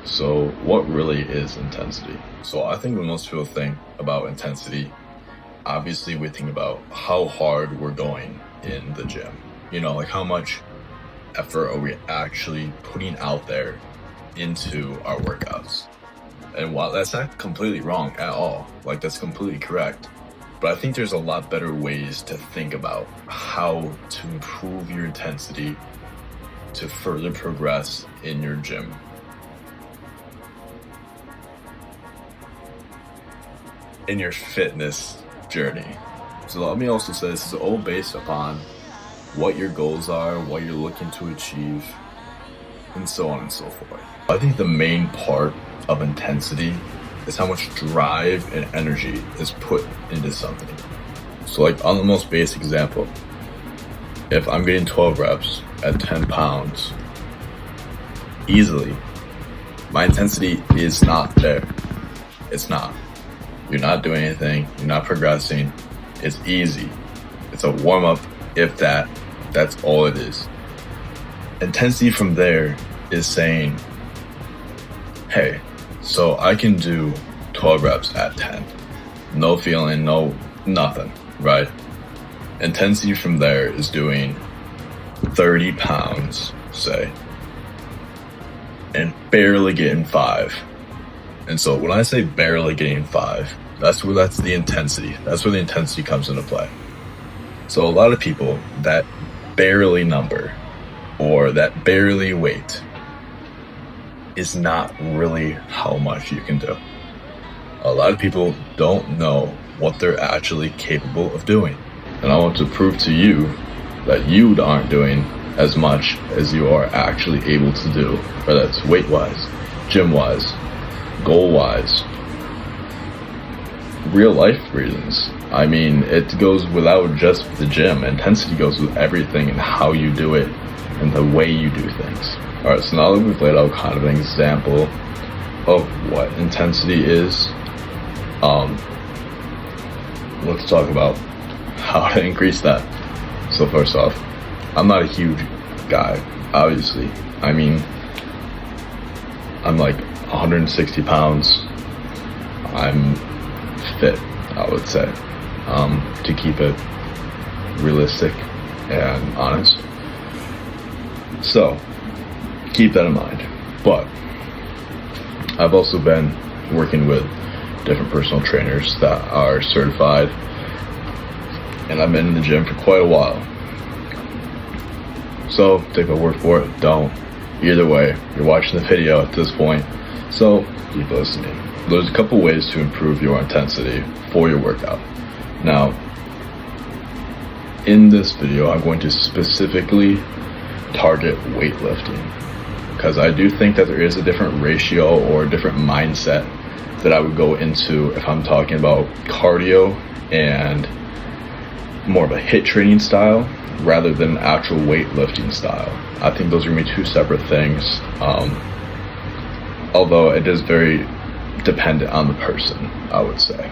So what really is intensity? So I think when most people think about intensity, obviously we think about how hard we're going in the gym. Like how much effort are we actually putting out there into our workouts? And while that's not completely wrong at all, like that's completely correct, but I think there's a lot better ways to think about how to improve your intensity to further progress in your gym. In your fitness journey. So let me also say this is all based upon what your goals are, what you're looking to achieve, and so on and so forth. I think the main part of intensity is how much drive and energy is put into something. So like on the most basic example, if I'm getting 12 reps at 10 pounds easily, my intensity is not there. It's not. You're not doing anything, you're not progressing, it's easy. It's a warm-up, if that's all it is. Intensity from there is saying, hey, so I can do 12 reps at 10. No feeling, no nothing, right? Intensity from there is doing 30 pounds, say, and barely getting 5. And so when I say barely getting 5, that's the intensity. That's where the intensity comes into play. So a lot of people, that barely number or that barely weight is not really how much you can do. A lot of people don't know what they're actually capable of doing. And I want to prove to you that you aren't doing as much as you are actually able to do, whether it's weight-wise, gym-wise, goal-wise, real life reasons. I mean, it goes without just the gym. Intensity goes with everything and how you do it and the way you do things. Alright, so now that we've laid out kind of an example of what intensity is, let's talk about how to increase that. So first off, I'm not a huge guy, obviously. I mean, I'm like 160 pounds. I'm fit, I would say, to keep it realistic and honest. So keep that in mind. But I've also been working with different personal trainers that are certified, and I've been in the gym for quite a while. So take my word for it, don't. Either way, you're watching the video at this point, so keep listening. There's a couple ways to improve your intensity for your workout. Now, in this video, I'm going to specifically target weightlifting, because I do think that there is a different ratio or a different mindset that I would go into if I'm talking about cardio and more of a HIIT training style rather than actual weightlifting style. I think those are going to be two separate things, although it is very dependent on the person, I would say.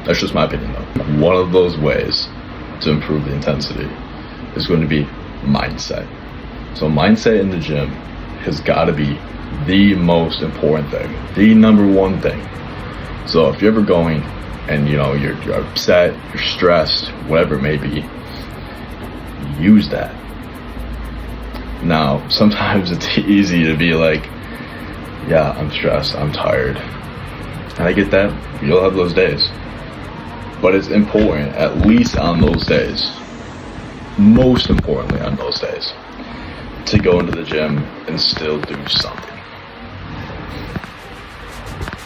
That's just my opinion though. One of those ways to improve the intensity is going to be mindset. So mindset in the gym has got to be the most important thing, the number one thing. So if you're ever going and you're upset, you're stressed, whatever it may be, use that. Now, sometimes it's easy to be like, yeah, I'm stressed, I'm tired. And I get that, you'll have those days. But it's important, at least on those days, most importantly on those days, to go into the gym and still do something.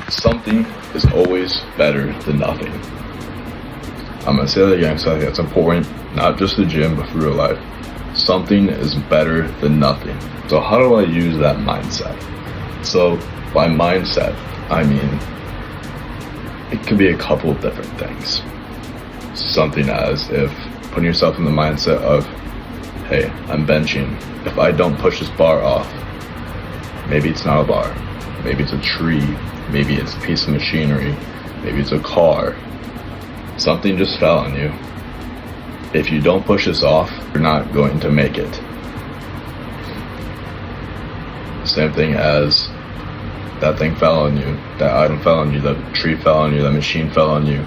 Something is always better than nothing. I'm going to say that again because I think that's important, not just the gym, but for real life. Something is better than nothing. So how do I use that mindset? So by mindset, I mean, it could be a couple of different things. Something as if putting yourself in the mindset of, hey, I'm benching. If I don't push this bar off, maybe it's not a bar. Maybe it's a tree. Maybe it's a piece of machinery. Maybe it's a car. Something just fell on you. If you don't push this off, you're not going to make it. Same thing as that thing fell on you, that item fell on you, that tree fell on you, that machine fell on you.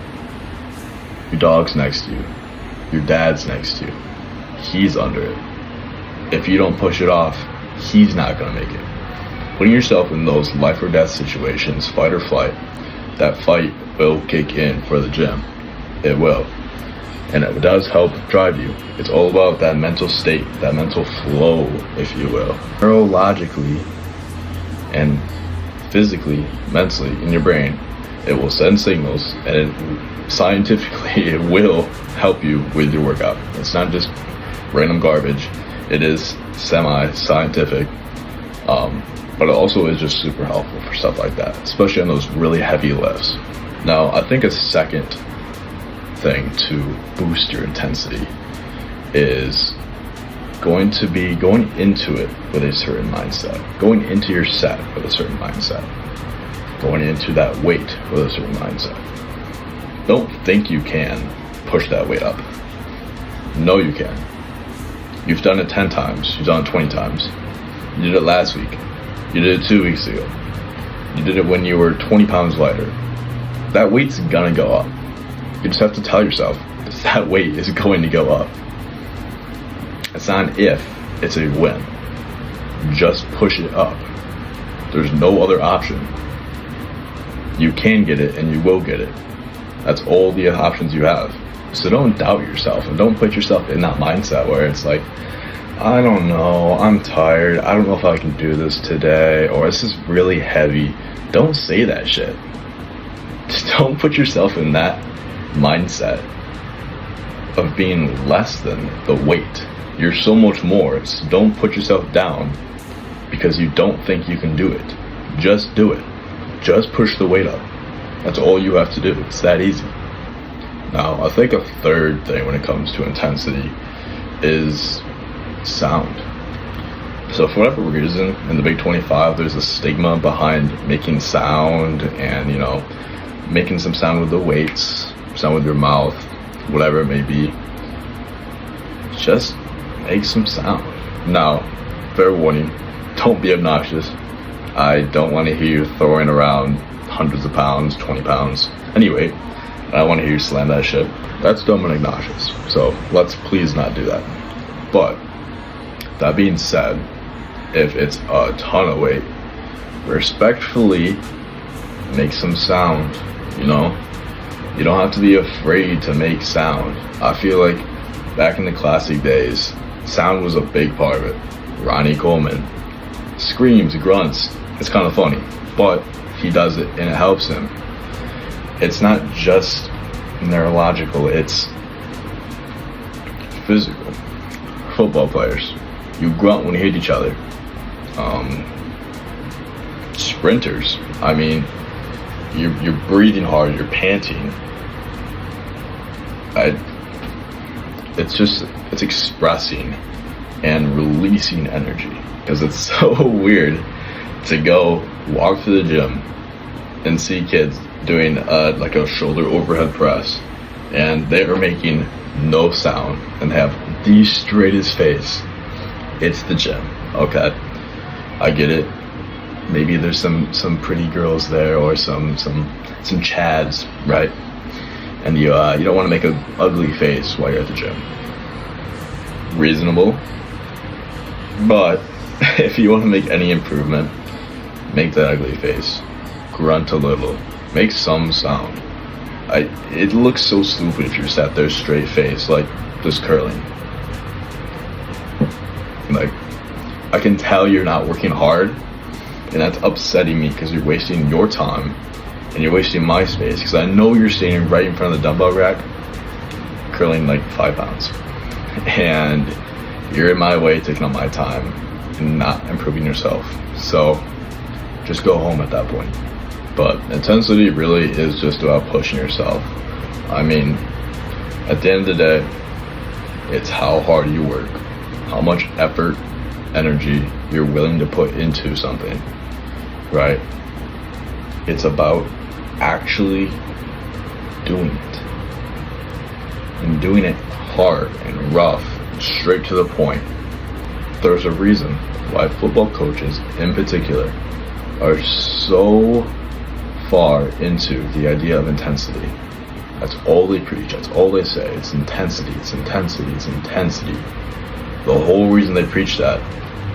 Your dog's next to you. Your dad's next to you. He's under it. If you don't push it off, he's not gonna make it. Putting yourself in those life or death situations, fight or flight, that fight will kick in for the gym. It will. And it does help drive you. It's all about that mental state, that mental flow, if you will. Neurologically and physically, mentally, in your brain, it will send signals, and scientifically it will help you with your workout. It's not just random garbage. It is semi-scientific, but it also is just super helpful for stuff like that, especially on those really heavy lifts. Now, I think a second thing to boost your intensity is going to be going into it with a certain mindset, going into your set with a certain mindset, going into that weight with a certain mindset. Don't think you can push that weight up. No, you can. You've done it 10 times, you've done it 20 times. You did it last week, you did it 2 weeks ago, you did it when you were 20 pounds lighter. That weight's gonna go up. You just have to tell yourself that weight is going to go up. It's not an if, it's a when. Just push it up. There's no other option. You can get it and you will get it. That's all the options you have. So don't doubt yourself and don't put yourself in that mindset where it's like, I don't know, I'm tired, I don't know if I can do this today, or this is really heavy. Don't say that shit. Just don't put yourself in that mindset of being less than the weight. You're so much more. So don't put yourself down because you don't think you can do it. Just do it. Just push the weight up. That's all you have to do. It's that easy. Now, I think a third thing when it comes to intensity is sound. So for whatever reason, in the Big 25, there's a stigma behind making sound and, making some sound with the weights, sound with your mouth, whatever it may be. Just make some sound. Now, fair warning, don't be obnoxious. I don't want to hear you throwing around hundreds of pounds, 20 pounds, anyway. I want to hear you slam that shit. That's dumb and obnoxious. So let's please not do that. But that being said, if it's a ton of weight, respectfully make some sound. You don't have to be afraid to make sound. I feel like back in the classic days, sound was a big part of it. Ronnie Coleman screams, grunts. It's kind of funny, but he does it and it helps him. It's not just neurological, it's physical. Football players, you grunt when you hit each other. Sprinters, I mean, you're breathing hard, you're panting. It's expressing and releasing energy, because it's so weird to go walk to the gym and see kids doing like a shoulder overhead press, and they are making no sound and have the straightest face. It's the gym, okay? I get it. Maybe there's some pretty girls there, or some chads, right? And you don't want to make an ugly face while you're at the gym. Reasonable. But if you want to make any improvement, make that ugly face. Grunt a little. Make some sound. It looks so stupid if you're sat there straight face, like just curling. Like, I can tell you're not working hard, and that's upsetting me because you're wasting your time and you're wasting my space, because I know you're standing right in front of the dumbbell rack curling like 5 pounds, and you're in my way, taking up my time and not improving yourself. So just go home at that point. But intensity really is just about pushing yourself. I mean, at the end of the day, it's how hard you work, how much effort, energy you're willing to put into something, right? It's about actually doing it, and doing it hard and rough, straight to the point. There's a reason why football coaches in particular are so far into the idea of intensity. That's all they preach, that's all they say. It's intensity, it's intensity, it's intensity. The whole reason they preach that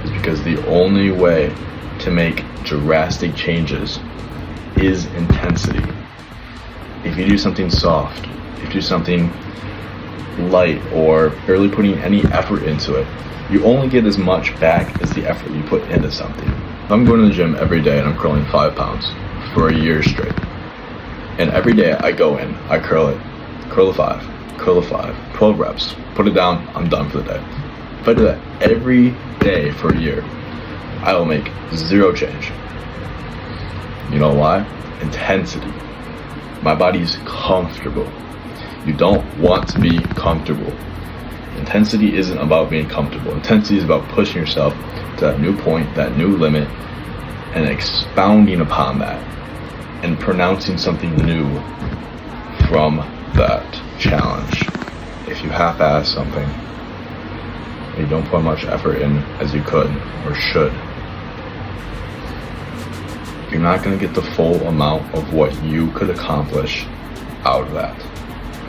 is because the only way to make drastic changes is intensity. If you do something soft, if you do something light or barely putting any effort into it, you only get as much back as the effort you put into something. If I'm going to the gym every day and I'm curling 5 pounds for a year straight, and every day I go in, I curl it, curl a 5, 12 reps, put it down, I'm done for the day. If I do that every day for a year, I will make 0 change. You know why? Intensity. My body is comfortable. You don't want to be comfortable. Intensity isn't about being comfortable. Intensity is about pushing yourself to that new point, that new limit, and expounding upon that and pronouncing something new from that challenge. If you half-ass something, you don't put much effort in as you could or should, you're not going to get the full amount of what you could accomplish out of that.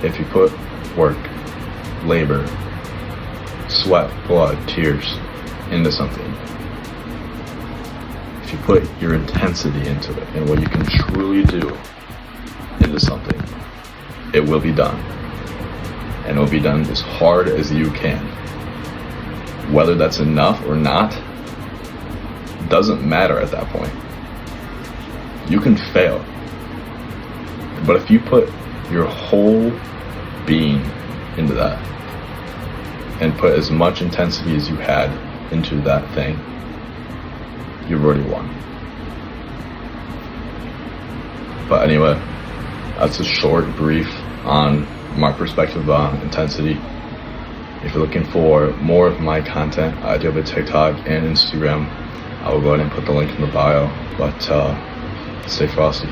If you put work, labor, sweat, blood, tears into something, if you put your intensity into it and what you can truly do into something, it will be done. And it will be done as hard as you can. Whether that's enough or not doesn't matter at that point. You can fail. But if you put your whole being into that and put as much intensity as you had into that thing, you've already won. But anyway, that's a short brief on my perspective on intensity. If you're looking for more of my content, I do have a TikTok and Instagram. I will go ahead and put the link in the bio, but stay frosty.